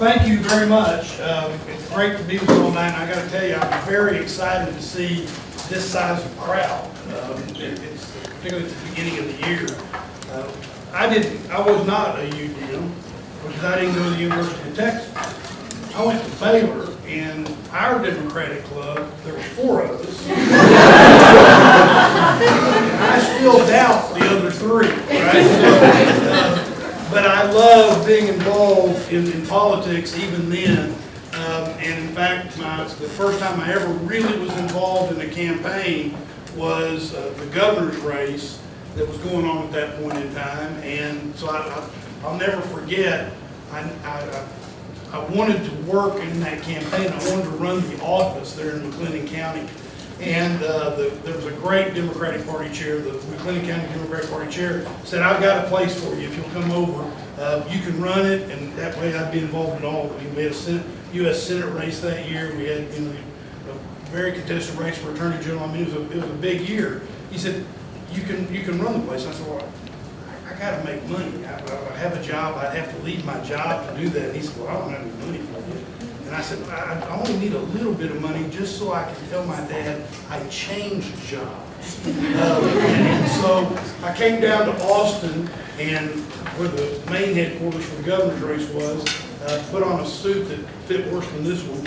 thank you very much. It's great to be with you all night. And I got to tell you, I'm very excited to see this size of crowd. It's particularly at the beginning of the year. I was not a UDM because I didn't go to the University of Texas. I went to Baylor, and our Democratic club, there were 4 of us. And I still doubt the other 3, right? But I love being involved in politics even then. And in fact, the first time I ever really was involved in a campaign was the governor's race that was going on at that point in time. And so I'll never forget, I wanted to work in that campaign. I wanted to run the office there in McLennan County. And there was a great Democratic Party chair, the McLennan County Democratic Party chair, said, I've got a place for you if you'll come over. You can run it, and that way I'd be involved in all. We had a U.S. Senate race that year. We had a very contested race for Attorney General. I mean, it was a big year. He said, you can run the place. And I said, well, I got to make money. I have a job. I'd have to leave my job to do that. And he said, well, I don't have any money for you. And I said, I only need a little bit of money just so I can tell my dad I changed jobs. And so I came down to Austin, and where the main headquarters for the governor's race was, put on a suit that fit worse than this one,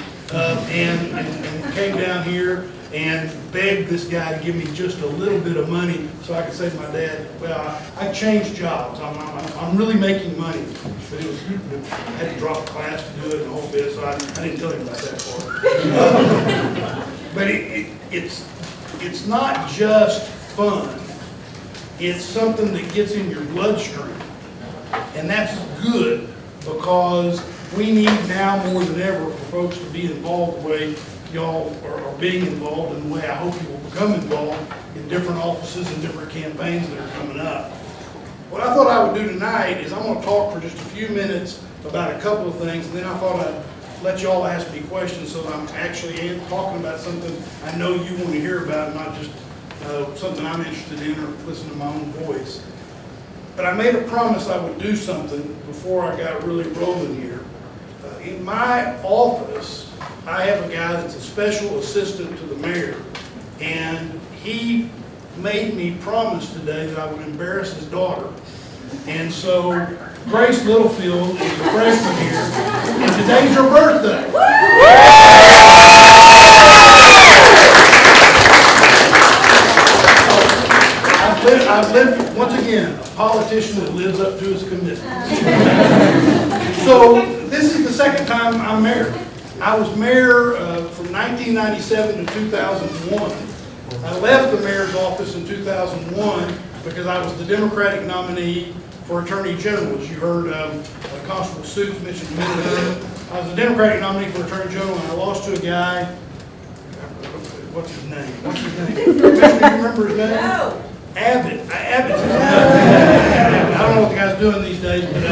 and came down here and begged this guy to give me just a little bit of money so I could say to my dad, well, I changed jobs. I'm really making money. But I had to drop class to do it and the whole bit, so I didn't tell him about that part. But it's not just fun. It's something that gets in your bloodstream. And that's good, because we need now more than ever for folks to be involved the way y'all are being involved, and the way I hope you will become involved in different offices and different campaigns that are coming up. What I thought I would do tonight is I'm going to talk for just a few minutes about a couple of things, and then I thought I'd let y'all ask me questions so that I'm actually talking about something I know you want to hear about, not just something I'm interested in or listen to my own voice. But I made a promise I would do something before I got really rolling here. In my office, I have a guy that's a special assistant to the mayor, and he made me promise today that I would embarrass his daughter. And so Grace Littlefield is a freshman here, and today's her birthday. I've lived, once again, a politician that lives up to his commitment. So this is the second time I'm mayor. I was mayor from 1997 to 2001. I left the mayor's office in 2001 because I was the Democratic nominee for Attorney General. As you heard Constable Suits mention a minute ago, I was the Democratic nominee for Attorney General, and I lost to a guy. What's his name? What's his name? Do you remember his name? No. Abbott. Abbott's his name. I don't know what the guy's doing these days, but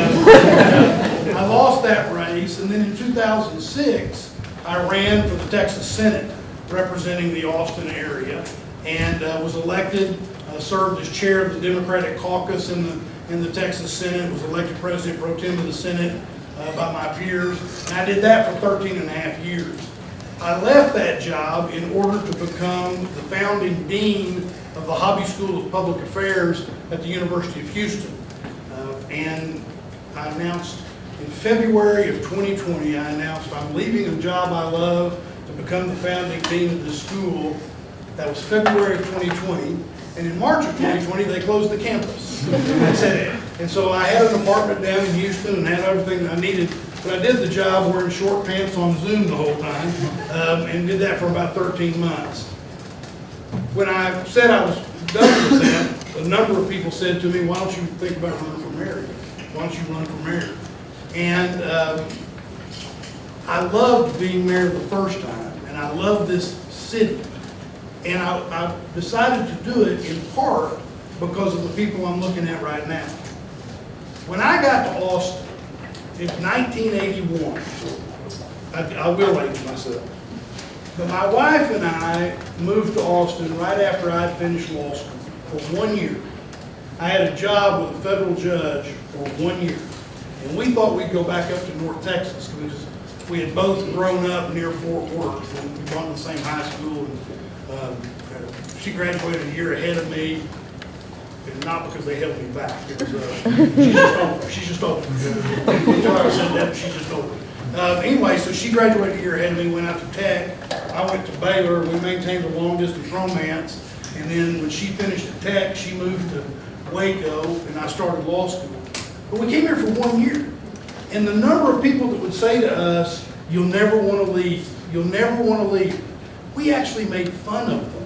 I lost that race, and then in 2006, I ran for the Texas Senate, representing the Austin area, and was elected, served as chair of the Democratic caucus in the Texas Senate, was elected president pro tem of the Senate by my peers, and I did that for 13 and a half years. I left that job in order to become the founding dean of the Hobby School of Public Affairs at the University of Houston. And I announced in February of 2020, I announced I'm leaving a job I love to become the founding dean of this school. That was February of 2020. And in March of 2020, they closed the campus. And so I had an apartment down in Houston and had everything that I needed. But I did the job wearing short pants on Zoom the whole time, and did that for about 13 months. When I said I was done with that, a number of people said to me, why don't you think about running for mayor? Why don't you run for mayor? And I loved being mayor the first time, and I love this city. And I decided to do it in part because of the people I'm looking at right now. When I got to Austin, it's 1981. I will age myself. But my wife and I moved to Austin right after I'd finished law school for 1 year. I had a job with a federal judge for 1 year. And we thought we'd go back up to North Texas because we had both grown up near Fort Worth and we'd gone to the same high school. And, she graduated a year ahead of me, and not because they held me back. It was, she's just older. Until I said that, she's just older. Anyway, so she graduated a year ahead of me, went out to Tech. I went to Baylor. We maintained a long-distance romance. And then when she finished at Tech, she moved to Waco, and I started law school. But we came here for 1 year. And the number of people that would say to us, "You'll never want to leave. You'll never want to leave." We actually made fun of them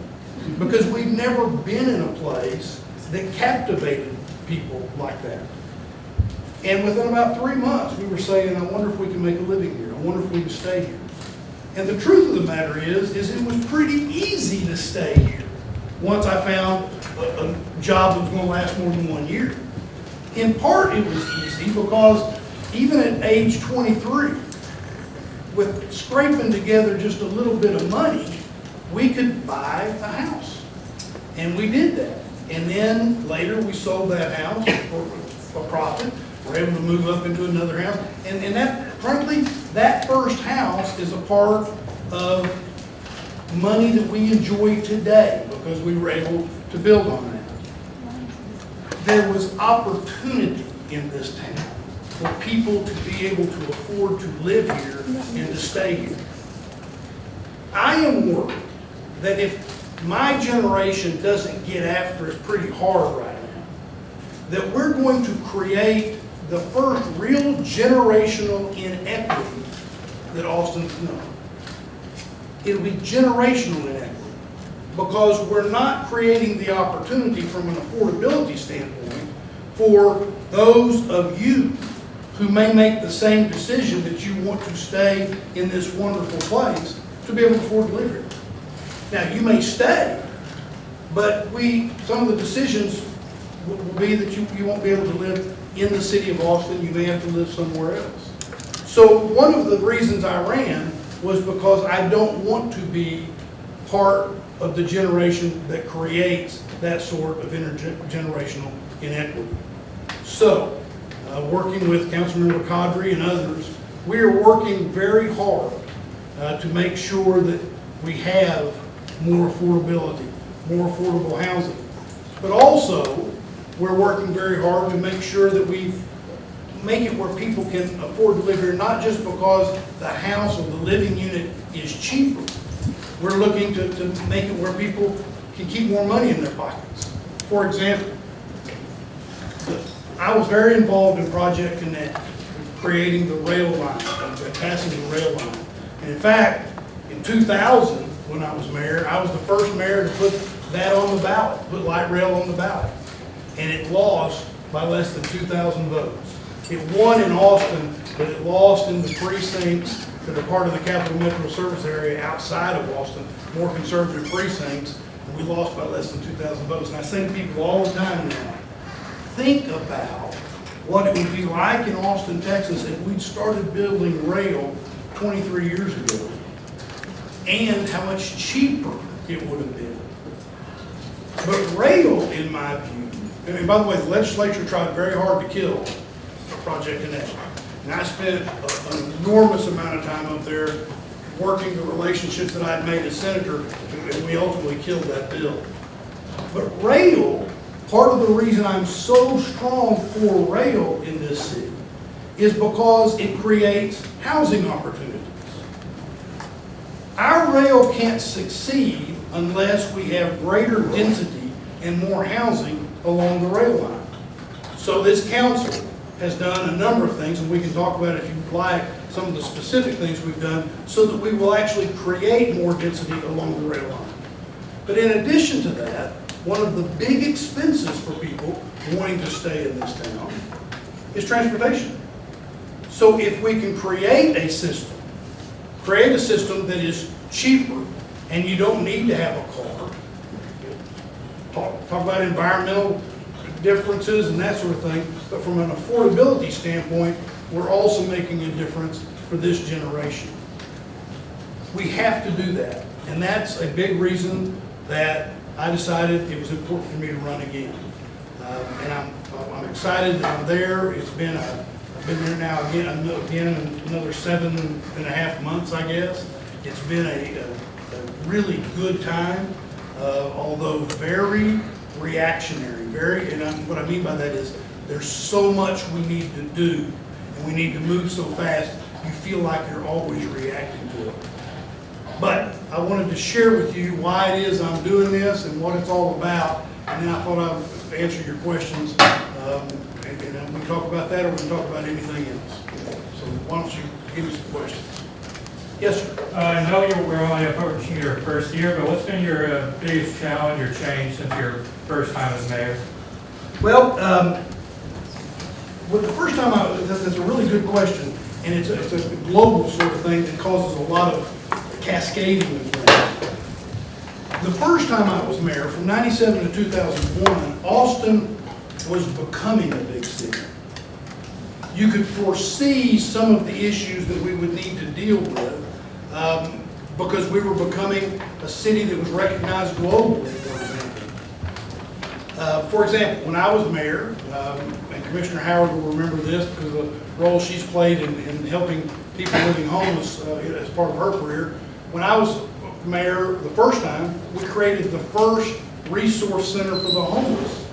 because we'd never been in a place that captivated people like that. And within about 3 months, we were saying, "I wonder if we can make a living here. I wonder if we can stay here." And the truth of the matter is it was pretty easy to stay here once I found a job that was going to last more than 1 year. In part, it was easy because even at age 23, with scraping together just a little bit of money, we could buy a house. And we did that. And then later we sold that house for a profit. We're able to move up into another house. And that, frankly, that first house is a part of money that we enjoy today because we were able to build on that. There was opportunity in this town for people to be able to afford to live here and to stay here. I am worried that if my generation doesn't get after it pretty hard right now, that we're going to create the first real generational inequity that Austin's known. It'll be generational inequity because we're not creating the opportunity from an affordability standpoint for those of you who may make the same decision that you want to stay in this wonderful place to be able to afford to live here. Now, you may stay, but some of the decisions will be that you won't be able to live in the city of Austin. You may have to live somewhere else. So one of the reasons I ran was because I don't want to be part of the generation that creates that sort of intergenerational inequity. So, working with Councilmember Cadre and others, we are working very hard to make sure that we have more affordability, more affordable housing. But also, we're working very hard to make sure that we make it where people can afford to live here, not just because the house or the living unit is cheaper. We're looking to make it where people can keep more money in their pockets. For example, I was very involved in Project Connect, creating the rail line, the passenger rail line. And in fact, in 2000, when I was mayor, I was the first mayor to put that on the ballot, put light rail on the ballot. And it lost by less than 2,000 votes. It won in Austin, but it lost in the precincts that are part of the Capital Metro Service Area outside of Austin, more conservative precincts, and we lost by less than 2,000 votes. And I say to people all the time now, think about what it would be like in Austin, Texas if we'd started building rail 23 years ago, and how much cheaper it would have been. But rail, in my view, and by the way, the legislature tried very hard to kill Project Connect. And I spent an enormous amount of time up there working the relationships that I had made as senator, and we ultimately killed that bill. But rail, part of the reason I'm so strong for rail in this city is because it creates housing opportunities. Our rail can't succeed unless we have greater density and more housing along the rail line. So this council has done a number of things, and we can talk about, if you like, some of the specific things we've done so that we will actually create more density along the rail line. But in addition to that, one of the big expenses for people wanting to stay in this town is transportation. So if we can create a system that is cheaper and you don't need to have a car, talk about environmental differences and that sort of thing, but from an affordability standpoint, we're also making a difference for this generation. We have to do that, and that's a big reason that I decided it was important for me to run again. And I'm excited that I'm there. It's been Been there now again another 7.5 months, I guess. It's been a really good time, although very reactionary. What I mean by that is there's so much we need to do, and we need to move so fast, you feel like you're always reacting to it. But I wanted to share with you why it is I'm doing this and what it's all about, and then I thought I would answer your questions, and we can talk about that or we can talk about anything else. So why don't you give me some questions? Yes, sir. I know we're only approaching your first year, but what's been your biggest challenge or change since your first time as mayor? Well, the first time that's a really good question, and it's a global sort of thing that causes a lot of cascading of things. The first time I was mayor, from 97 to 2001, Austin was becoming a big city. You could foresee some of the issues that we would need to deal with because we were becoming a city that was recognized globally, for example, when I was mayor, and Commissioner Howard will remember this because of the role she's played in helping people living homeless as part of her career. When I was mayor the first time, we created the first resource center for the homeless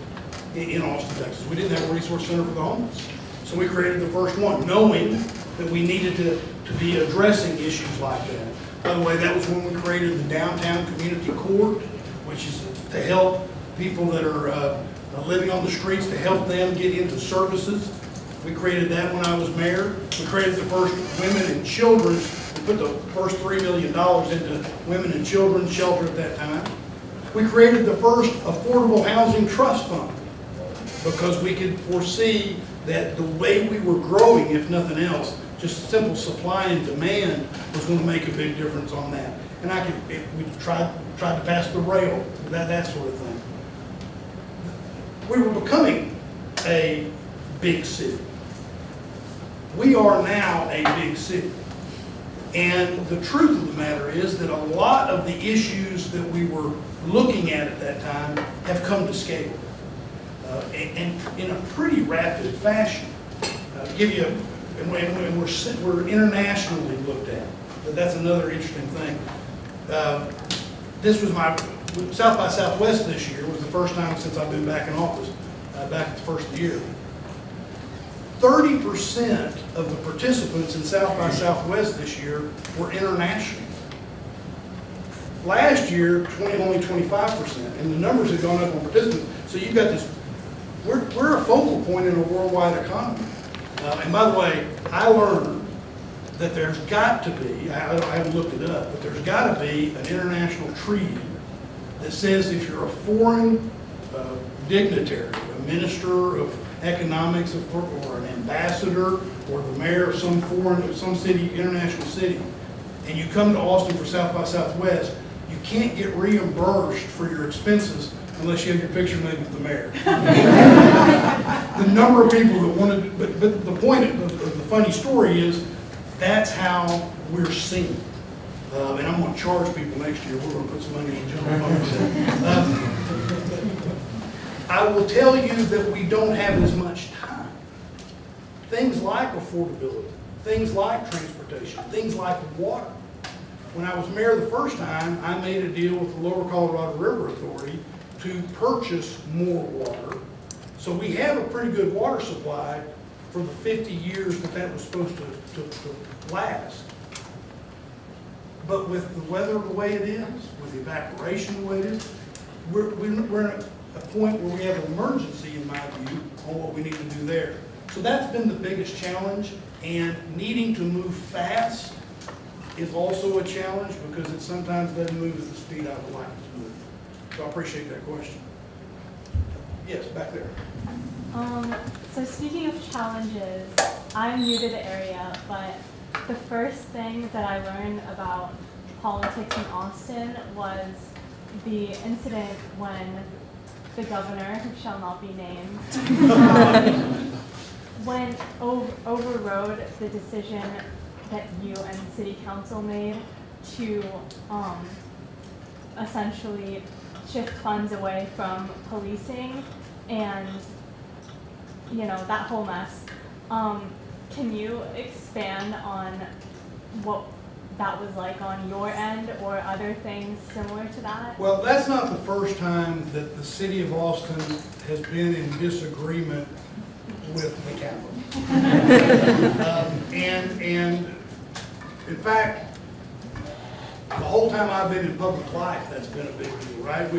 in Austin, Texas. We didn't have a resource center for the homeless. So we created the first one, knowing that we needed to be addressing issues like that. By the way, that was when we created the Downtown Community Court, which is to help people that are living on the streets, to help them get into services. We created that when I was mayor. We created the first women and children's, we put the first $3 million into women and children's shelter at that time. We created the first affordable housing trust fund because we could foresee that the way we were growing, if nothing else, just simple supply and demand was going to make a big difference on that. And we tried to pass the rail, that sort of thing. We were becoming a big city. We are now a big city. And the truth of the matter is that a lot of the issues that we were looking at that time have come to scale. And in a pretty rapid fashion. Give you, and we're internationally looked at. But that's another interesting thing. This was my South by Southwest this year was the first time since I've been back in office, back at the first of the year. 30% of the participants in South by Southwest this year were international. Last year, only 25%, and the numbers have gone up on participants. So you've got this. We're a focal point in a worldwide economy. And by the way, I learned that there's got to be, I haven't looked it up, but there's got to be an international treaty that says if you're a foreign dignitary, a minister of economics or an ambassador or the mayor of some city, international city, and you come to Austin for South by Southwest, you can't get reimbursed for your expenses unless you have your picture made with the mayor. The number of people that wanted, but the point of the funny story is that's how we're seen. And I'm going to charge people next year. We're going to put some money in the general fund for that. I will tell you that we don't have as much time. Things like affordability, things like transportation, things like water. When I was mayor the first time, I made a deal with the Lower Colorado River Authority to purchase more water. So we have a pretty good water supply for the 50 years that was supposed to last. But with the weather the way it is, with the evaporation the way it is, we're at a point where we have an emergency, in my view, on what we need to do there. So that's been the biggest challenge, and needing to move fast is also a challenge because it sometimes doesn't move at the speed I would like it to move. So I appreciate that question. Yes, back there. So speaking of challenges, I'm new to the area, but the first thing that I learned about politics in Austin was the incident when the governor, who shall not be named, overrode the decision that you and city council made to essentially shift funds away from policing and, that whole mess. can you expand on what that was like on your end or other things similar to that? Well, that's not the first time that the city of Austin has been in disagreement with the capital. And in fact, the whole time I've been in public life, that's been a big deal, right?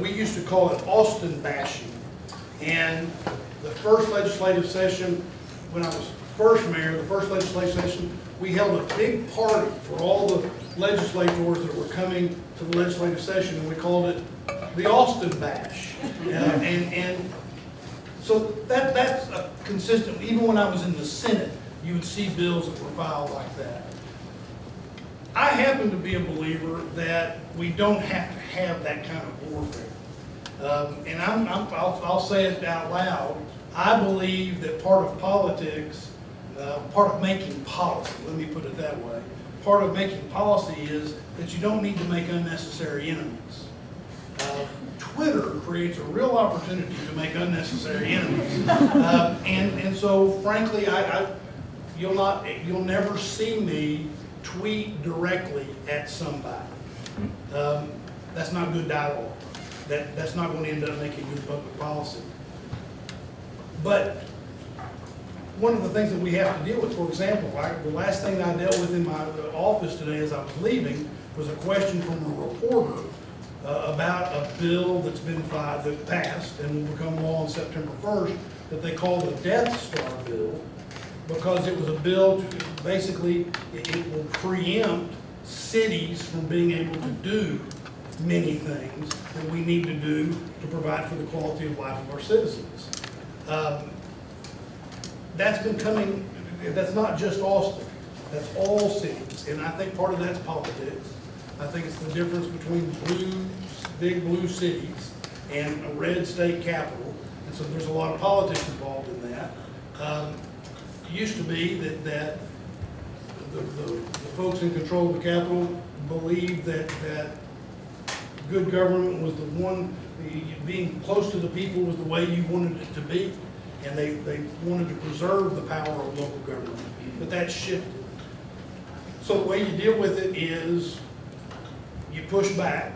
We used to call it Austin bashing. And the first legislative session, when I was first mayor, the first legislative session, we held a big party for all the legislators that were coming to the legislative session, and we called it the Austin Bash. And so that's a consistent, even when I was in the Senate, you would see bills that were filed like that. I happen to be a believer that we don't have to have that kind of warfare. And I'll say it out loud. I believe that part of politics, part of making policy, let me put it that way, part of making policy is that you don't need to make unnecessary enemies. Twitter creates a real opportunity to make unnecessary enemies. And so frankly, you'll never see me tweet directly at somebody. That's not good dialogue. That's not going to end up making good public policy. But one of the things that we have to deal with, for example, the last thing I dealt with in my office today as I was leaving was a question from a reporter about a bill that's been filed, that passed and will become law on September 1st, that they call the Death Star bill, because it was a bill to, basically, it will preempt cities from being able to do many things that we need to do to provide for the quality of life of our citizens. That's been coming, that's not just Austin, that's all cities, and I think part of that's politics. I think it's the difference between big blue cities and a red state capital, and so there's a lot of politics involved in that. It used to be that the folks in control of the capital believed that good government was the one, being close to the people was the way you wanted it to be. And they wanted to preserve the power of local government, but that's shifted. So the way you deal with it is you push back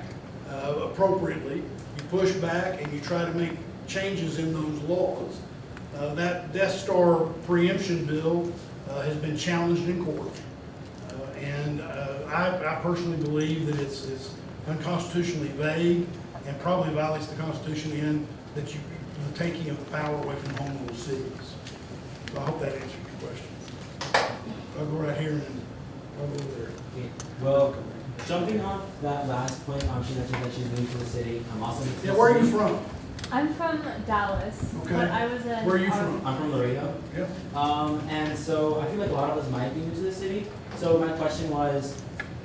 appropriately, you push back and you try to make changes in those laws. That Death Star preemption bill has been challenged in court. And I personally believe that it's unconstitutionally vague and probably violates the Constitution in that the taking of the power away from home rule cities. So I hope that answered your question. I'll go right here and then I'll go over there. Okay. Well, jumping off that last point, she mentioned that she's new to the city. I'm also new to the Where are you city. from? I'm from Dallas, Okay. but I was in. Where are you from? I'm from Laredo. Yep. And so I feel like a lot of us might be new to the city. So my question was,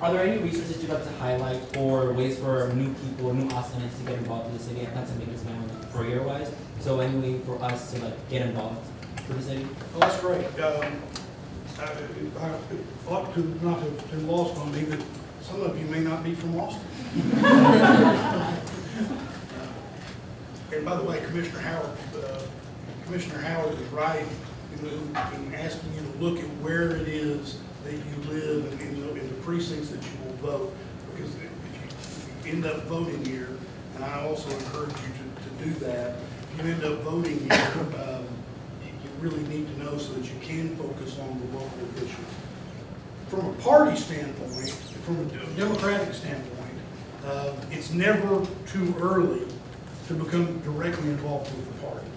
are there any resources you'd like to highlight or ways for new people, new Austinians to get involved in the city and not to make this man career-wise? So any way for us to like get involved with the city? Well, that's great. I ought to not have been lost on me that some of you may not be from Austin. And by the way, Commissioner Howard is right in asking you to look at where it is that you live and in the precincts that you will vote. Because if you end up voting here, and I also encourage you to do that, if you end up voting here, you really need to know so that you can focus on the local officials. From a party standpoint, from a Democratic standpoint, it's never too early to become directly involved with the party.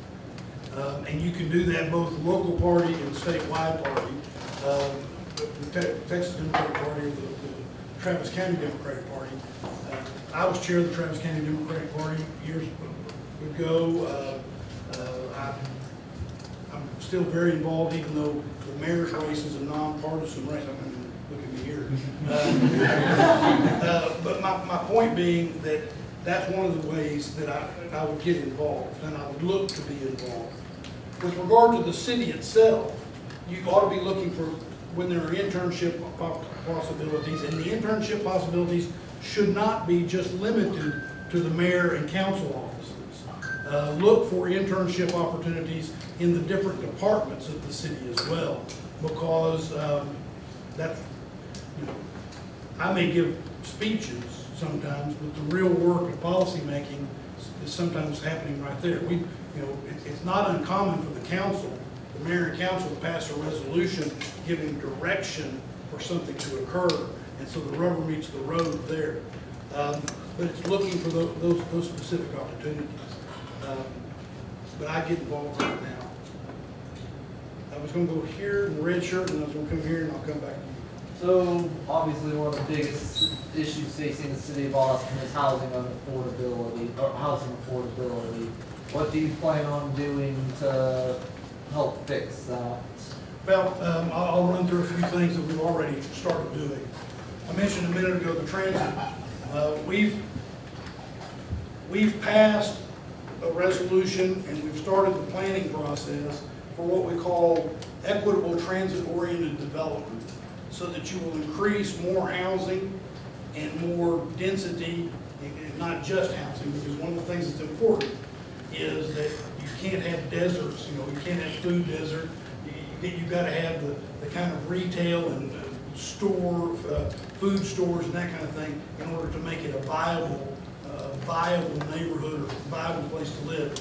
And you can do that both local party and statewide party. The Texas Democratic Party or the Travis County Democratic Party. I was chair of the Travis County Democratic Party years ago. I'm still very involved, even though the mayor's race is a nonpartisan race. I'm going to look at me here. But my point being that that's one of the ways that I would get involved, and I would look to be involved. With regard to the city itself, you ought to be looking for when there are internship possibilities, and the internship possibilities should not be just limited to the mayor and council officers. look for internship opportunities in the different departments of the city as well, because that, you know, I may give speeches sometimes, but the real work of policymaking is sometimes happening right there. It's not uncommon for the council, the mayor and council, to pass a resolution giving direction for something to occur, and so the rubber meets the road there. But it's looking for those specific opportunities. But I get involved right now. I was going to go here in the red shirt, and I was going to come here, and I'll come back to you. So obviously one of the biggest issues facing the city of Austin is housing unaffordability, or housing affordability. What do you plan on doing to help fix that? Well, I'll run through a few things that we've already started doing. I mentioned a minute ago the transit. We've passed a resolution and we've started the planning process for what we call equitable transit-oriented development, so that you will increase more housing and more density, and not just housing, because one of the things that's important is that you can't have deserts. You can't have food desert. You've got to have the kind of retail and store, food stores and that kind of thing in order to make it a viable neighborhood or viable place to live.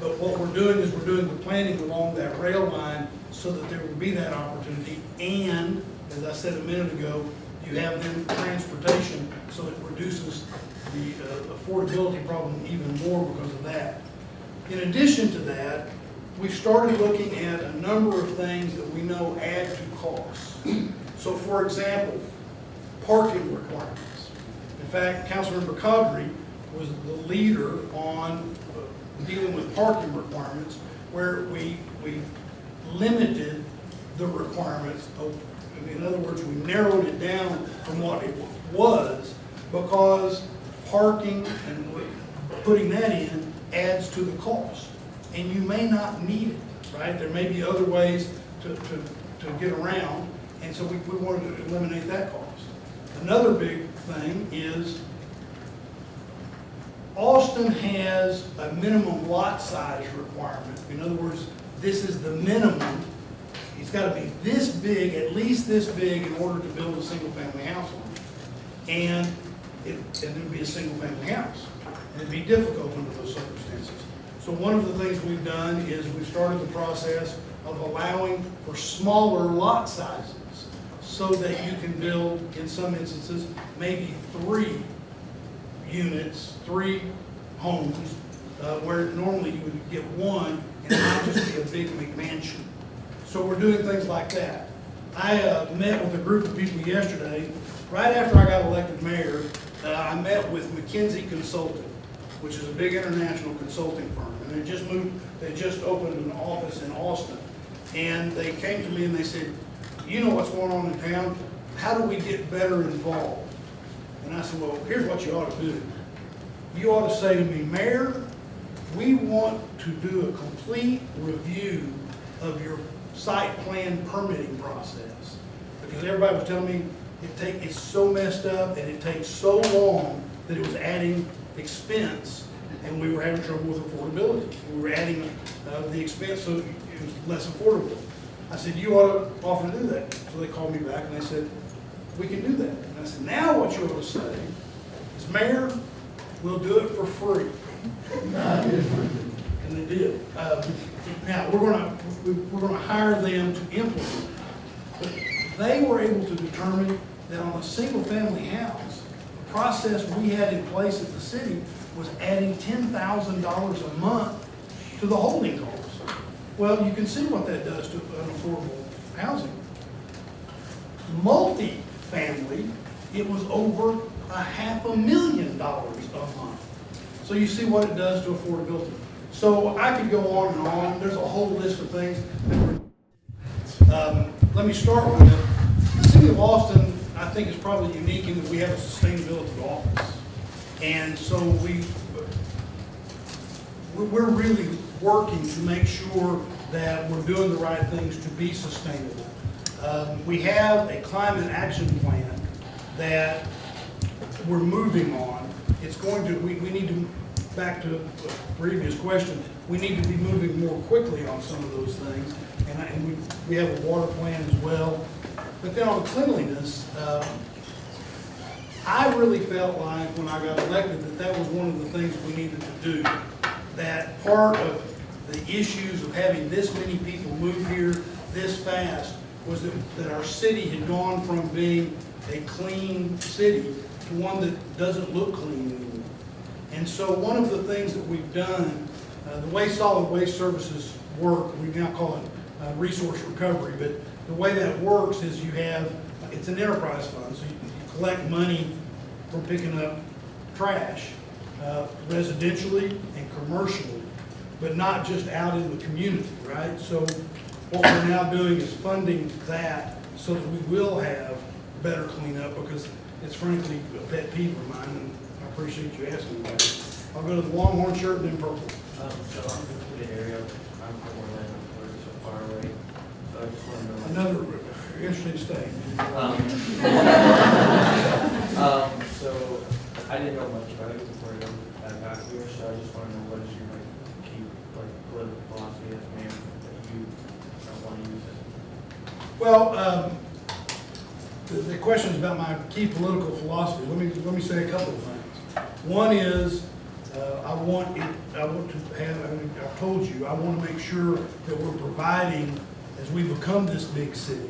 But what we're doing is we're doing the planning along that rail line so that there will be that opportunity. And as I said a minute ago, you have then transportation, so it reduces the affordability problem even more because of that. In addition to that, we've started looking at a number of things that we know add to costs. So for example, parking requirements. In fact, Councilmember Codry was the leader on dealing with parking requirements, where we limited the requirements. In other words, we narrowed it down from what it was, because parking and putting that in adds to the cost. And you may not need it, right? There may be other ways to get around, and so we wanted to eliminate that cost. Another big thing is Austin has a minimum lot size requirement. In other words, this is the minimum. It's got to be this big, at least this big, in order to build a single-family house on it. And it would be a single-family house. And it'd be difficult under those circumstances. So one of the things we've done is we've started the process of allowing for smaller lot sizes, so that you can build, in some instances, maybe 3 units, 3 homes, where normally you would get 1 and not just be a big McMansion. So we're doing things like that. I met with a group of people yesterday. Right after I got elected mayor, I met with McKinsey Consulting, which is a big international consulting firm. And they just opened an office in Austin. And they came to me and they said, you know what's going on in town? How do we get better involved? And I said, well, here's what you ought to do. You ought to say to me, Mayor, we want to do a complete review of your site plan permitting process. Because everybody was telling me it's so messed up and it takes so long that it was adding expense, and we were having trouble with affordability. We were adding the expense so it was less affordable. I said, you ought to offer to do that. So they called me back and they said, we can do that. And I said, now what you ought to say is, Mayor, we'll do it for free. And they did. Now we're going to hire them to implement. But they were able to determine that on a single-family house, the process we had in place at the city was adding $10,000 a month to the holding costs. Well, you can see what that does to unaffordable housing. Multi-family, it was over $500,000 a month. So you see what it does to affordability. So I could go on and on. There's a whole list of things that we're let me start with the city of Austin. I think is probably unique in that we have a sustainability office, and so we're really working to make sure that we're doing the right things to be sustainable. We have a climate action plan that we're moving on. It's going to we need to back to a previous question, we need to be moving more quickly on some of those things. And we have a water plan as well. But then on cleanliness, I really felt like when I got elected that was one of the things we needed to do. That part of the issues of having this many people move here this fast was that our city had gone from being a clean city to one that doesn't look clean anymore. And so one of the things that we've done, the way solid waste services work, we now call it resource recovery, but the way that works is it's an enterprise fund, so you collect money from picking up trash, residentially and commercially, but not just out in the community, right? So what we're now doing is funding that so that we will have better cleanup, because it's frankly a pet peeve of mine, and I appreciate you asking about it. I'll go to the Longhorn shirt and then purple. So I'm new to the area, I'm from Orlando, we're so far away, so I just want to know. Another interesting state. So I didn't know much about it before I got here, so I just want to know what is your key political philosophy as mayor that you don't want to use it? Well, the question is about my key political philosophy. Let me say a couple of things. One is I want to have. I've told you I want to make sure that we're providing as we become this big city,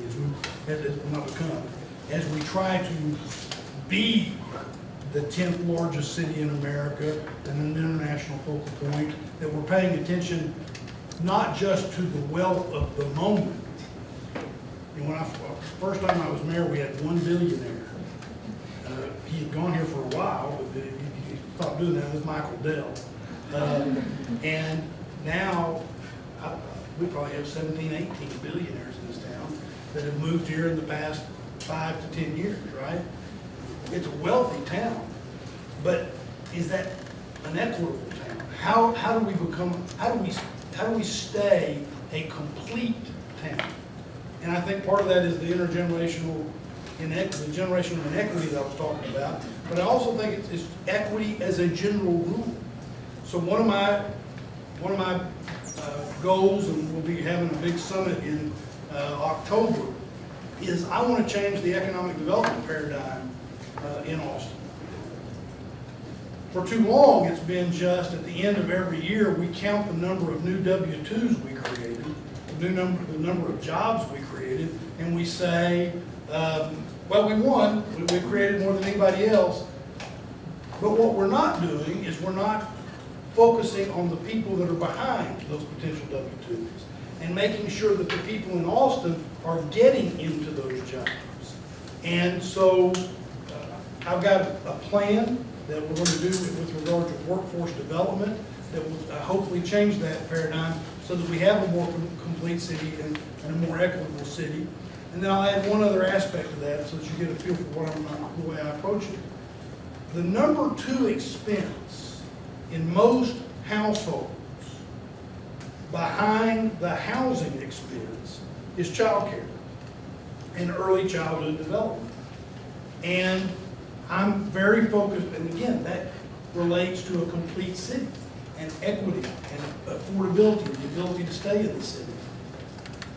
as we try to be the 10th largest city in America and an international focal point, that we're paying attention not just to the wealth of the moment. And when first time I was mayor, we had one billionaire. He had gone here for a while, but he stopped doing that. It was Michael Dell. And now we probably have 17, 18 billionaires in this town that have moved here in the past 5 to 10 years, right? It's a wealthy town, but is that an equitable town? How do we stay a complete town? And I think part of that is the intergenerational inequity, the generational inequity that I was talking about. But I also think it's equity as a general rule. So one of my goals, and we'll be having a big summit in October, is I want to change the economic development paradigm in Austin. For too long, it's been just at the end of every year, we count the number of new W-2s we created, the number of jobs we created, and we say, well, we won, we created more than anybody else. But what we're not doing is we're not focusing on the people that are behind those potential W-2s and making sure that the people in Austin are getting into those jobs. And so I've got a plan that we're going to do with regard to workforce development that will hopefully change that paradigm so that we have a more complete city and a more equitable city. And then I'll add one other aspect to that so that you get a feel for the way I approach it. The number 2 expense in most households behind the housing expense is childcare and early childhood development. And I'm very focused, and again, that relates to a complete city and equity and affordability, the ability to stay in the city.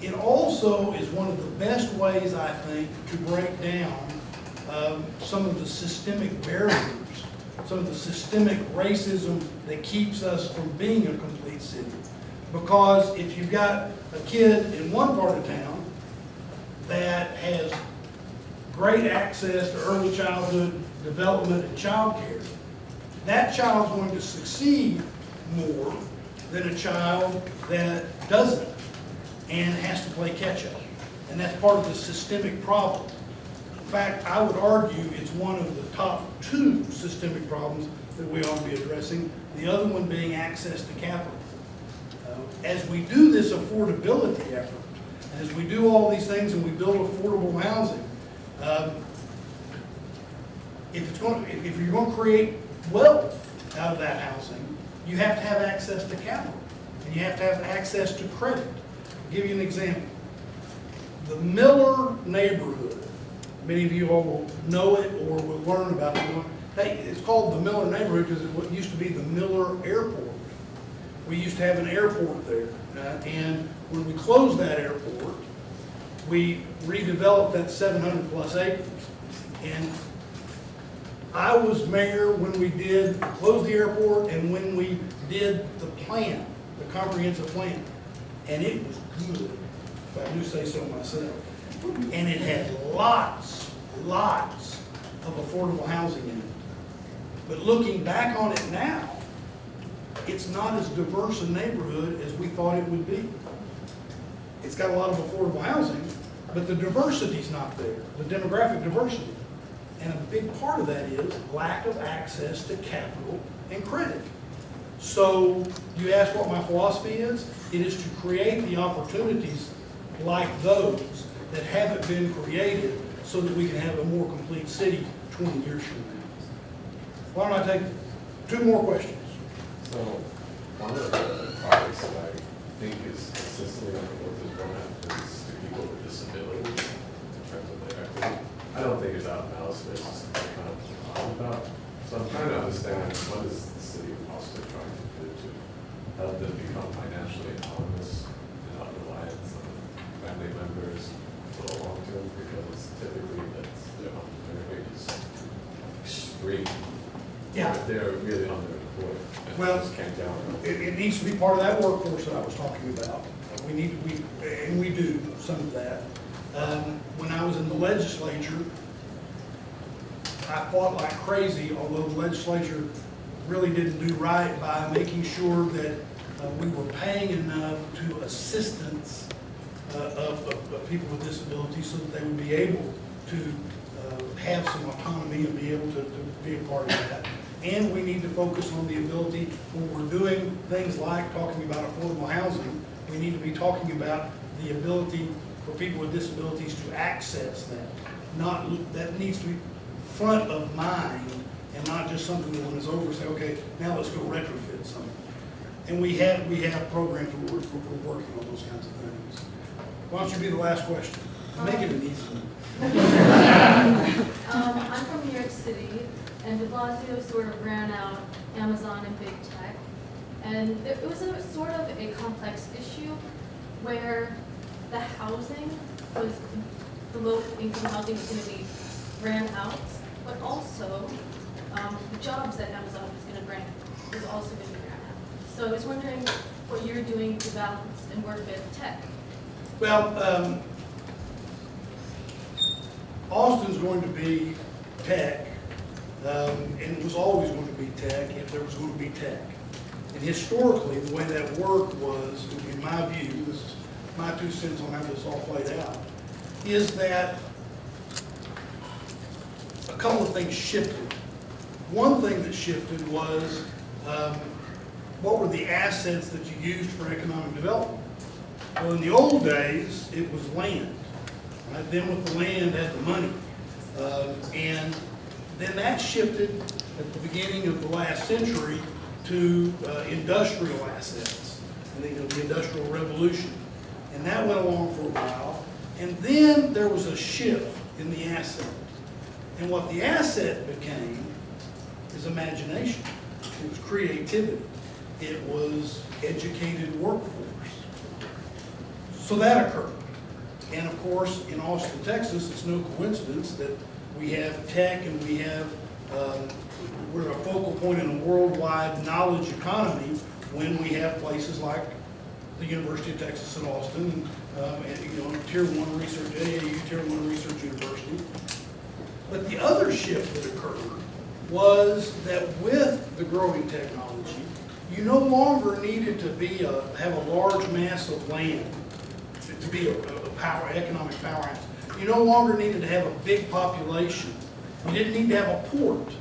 It also is one of the best ways, I think, to break down some of the systemic barriers, some of the systemic racism that keeps us from being a complete city. Because if you've got a kid in one part of town that has great access to early childhood development and child care, that child's going to succeed more than a child that doesn't and has to play catch up. And that's part of the systemic problem. In fact, I would argue it's one of the top 2 systemic problems that we ought to be addressing, the other one being access to capital. As we do this affordability effort, as we do all these things and we build affordable housing, if you're going to create wealth out of that housing, you have to have access to capital, and you have to have access to credit. I'll give you an example. The Miller neighborhood, many of you all will know it or will learn about it, Hey, it's called the Miller neighborhood because it used to be the Miller Airport. We used to have an airport there. And when we closed that airport, we redeveloped that 700 plus acres. And I was mayor when we did close the airport and when we did the plan, the comprehensive plan. And it was good, if I do say so myself. And it had lots of affordable housing in it. But looking back on it now, it's not as diverse a neighborhood as we thought it would be. It's got a lot of affordable housing, but the diversity's not there, the demographic diversity. And a big part of that is lack of access to capital and credit. So you ask what my philosophy is? It is to create the opportunities like those that haven't been created so that we can have a more complete city 20 years from now. Why don't I take 2 more questions? So, one of the topics that I think is consistently overlooked is what happens to people with disabilities in terms of their equity. I don't think it's out of malice, but it's just something kind of talk about. So I'm trying to understand what is the city of Austin trying to do to help them become financially autonomous and not reliant on family members for the long term, because typically that's their minimum wage is extreme. Yeah. They're really underemployed. And Well, just can't count on them. It needs to be part of that workforce that I was talking about. We do some of that. When I was in the legislature, I fought like crazy, although the legislature really didn't do right by making sure that we were paying enough to assistance of people with disabilities so that they would be able to have some autonomy and be able to be a part of that. And we need to focus on the ability, when we're doing things like talking about affordable housing, we need to be talking about the ability for people with disabilities to access that. That needs to be front of mind and not just something that when it's over, say, okay, now let's go retrofit something. And we have programs where we're working on those kinds of things. Why don't you be the last question? Make it an easy one. I'm from New York City, and de Blasio sort of ran out Amazon and big tech. And it was a sort of a complex issue where the housing was, the low income housing was going to be ran out, but also the jobs that Amazon was going to bring was also going to be ran out. So I was wondering what you're doing to balance and work with tech. Well, Austin's going to be tech, and it was always going to be tech if there was going to be tech. And historically, the way that worked was, in my view, this is my 2 cents on how this all played out, is that a couple of things shifted. One thing that shifted was what were the assets that you used for economic development? Well, in the old days, it was land. Right? Then with the land had the money. And then that shifted at the beginning of the last century to industrial assets, and the Industrial Revolution. And that went along for a while. And then there was a shift in the asset. And what the asset became is imagination. It was creativity. It was educated workforce. So that occurred. And of course, in Austin, Texas, it's no coincidence that we have tech and we have, we're a focal point in a worldwide knowledge economy when we have places like the University of Texas at Austin, and Tier 1 research, AAU, Tier 1 research university. But the other shift that occurred was that with the growing technology, you no longer needed to have a large mass of land to be a economic powerhouse. You no longer needed to have a big population. You didn't need to have a port.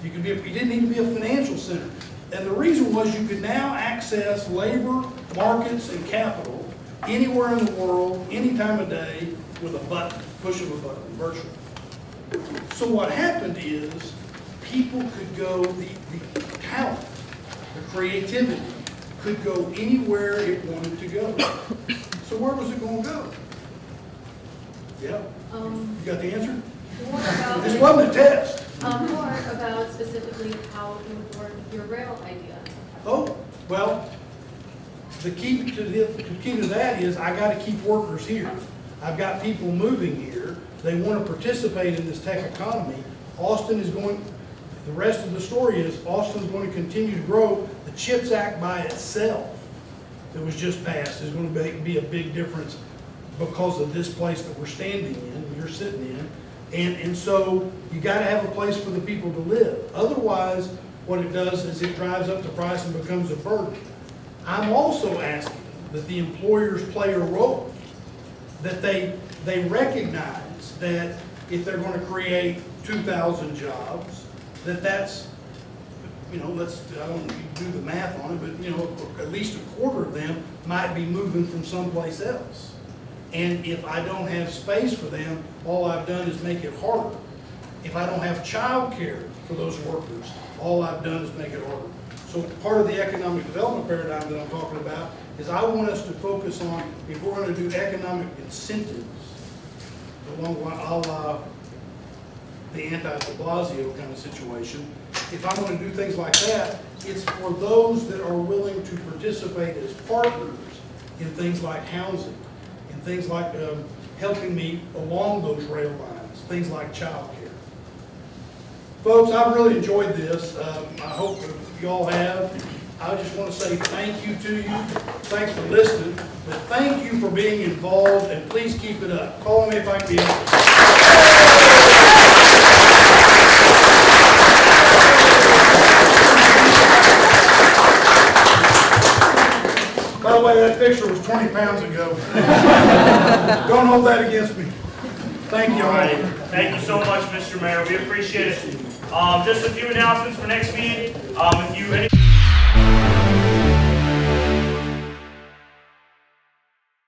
You didn't need to be a financial center. And the reason was you could now access labor, markets, and capital anywhere in the world, any time of day, with a button, push of a button, virtually. So what happened is people could go, the talent, the creativity, could go anywhere it wanted to go. So where was it going to go? Yeah. You got the answer? What about This wasn't a test. more about specifically how you would work your rail idea. Oh, well, the key to that is I gotta keep workers here. I've got people moving here. They wanna participate in this tech economy. Austin is going, the rest of the story is Austin's going to continue to grow. The CHIPS Act by itself that was just passed is going to be a big difference because of this place that we're standing in, you're sitting in. And so you got to have a place for the people to live. Otherwise, what it does is it drives up the price and becomes a burden. I'm also asking that the employers play a role, that they recognize that if they're going to create 2,000 jobs, that's, you know, I don't do the math on it, but, you know, at least a quarter of them might be moving from someplace else. And if I don't have space for them, all I've done is make it harder. If I don't have childcare for those workers, all I've done is make it harder. So part of the economic development paradigm that I'm talking about is I want us to focus on, if we're going to do economic incentives, along a la the anti-de Blasio kind of situation, if I'm going to do things like that, it's for those that are willing to participate as partners in things like housing, in things like helping me along those rail lines, things like childcare. Folks, I've really enjoyed this. I hope you all have. I just want to say thank you to you. Thanks for listening. But thank you for being involved, and please keep it up. Call me if I can be helpful. By the way, that picture was 20 pounds ago. Don't hold that against me. Thank you. All right. Thank you so much, Mr. Mayor. We appreciate it. Just a few announcements for next meeting. If you